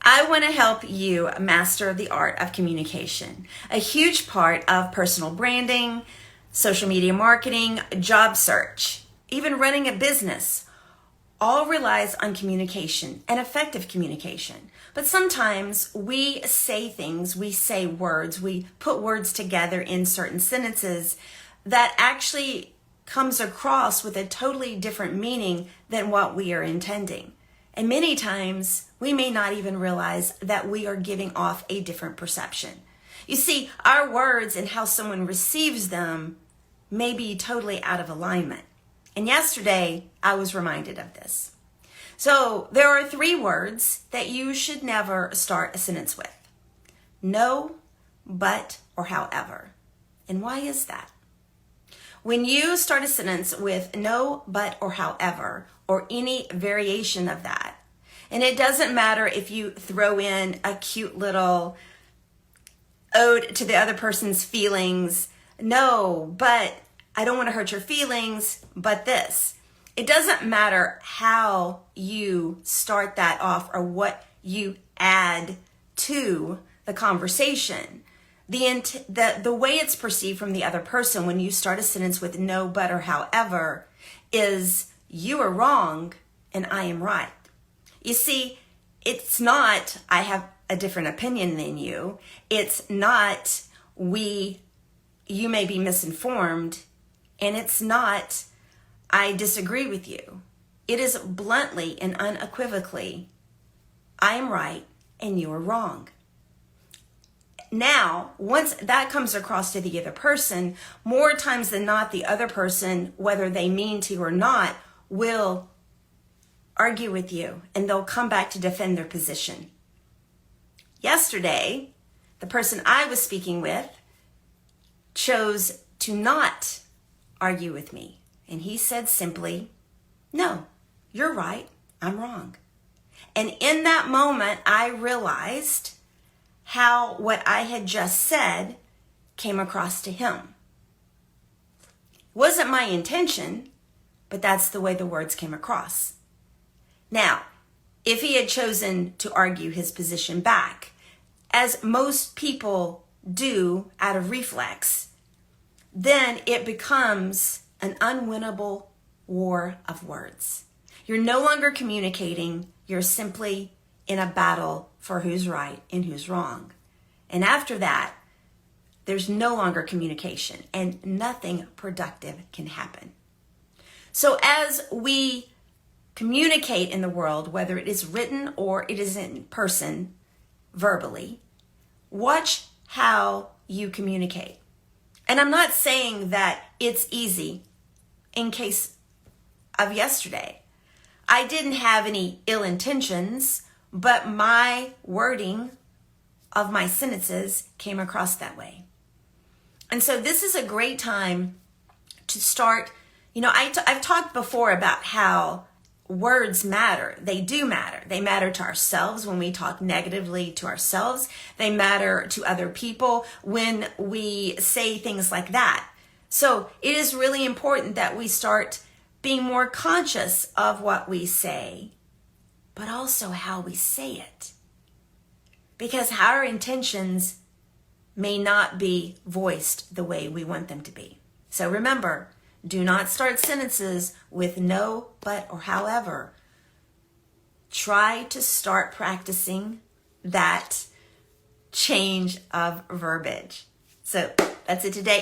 I want to help you master the art of communication. A huge part of personal branding, social media marketing, job search, even running a business, all relies on communication and effective communication. But sometimes we say things, we say words, we put words together in certain sentences that actually comes across with a totally different meaning than what we are intending. And many times we may not even realize that we are giving off a different perception. You see, our words and how someone receives them may be totally out of alignment. And yesterday I was reminded of this. So there are 3 words that you should never start a sentence with. No, but, or however. And why is that? When you start a sentence with no, but, or however, or any variation of that, and it doesn't matter if you throw in a cute little ode to the other person's feelings, no, but I don't want to hurt your feelings, but this. It doesn't matter how you start that off or what you add to the conversation. The way it's perceived from the other person when you start a sentence with no, but, or however is you are wrong and I am right. You see, it's not I have a different opinion than you. It's not you may be misinformed, and it's not I disagree with you. It is bluntly and unequivocally I am right and you are wrong. Now, once that comes across to the other person, more times than not, the other person, whether they mean to or not, will argue with you and they'll come back to defend their position. Yesterday, the person I was speaking with chose to not argue with me. And he said simply, no, you're right, I'm wrong. And in that moment, I realized how what I had just said came across to him. It wasn't my intention, but that's the way the words came across. Now, if he had chosen to argue his position back, as most people do out of reflex, then it becomes an unwinnable war of words. You're no longer communicating, you're simply in a battle for who's right and who's wrong. And after that, there's no longer communication and nothing productive can happen. So as we communicate in the world, whether it is written or it is in person, verbally, watch how you communicate. And I'm not saying that it's easy. In case of yesterday, I didn't have any ill intentions, but my wording of my sentences came across that way. And so this is a great time to start. I've talked before about how words matter. They do matter. They matter to ourselves when we talk negatively to ourselves. They matter to other people when we say things like that. So it is really important that we start being more conscious of what we say, but also how we say it. Because our intentions may not be voiced the way we want them to be. So remember, do not start sentences with no, but, or however. Try to start practicing that change of verbiage. So that's it today.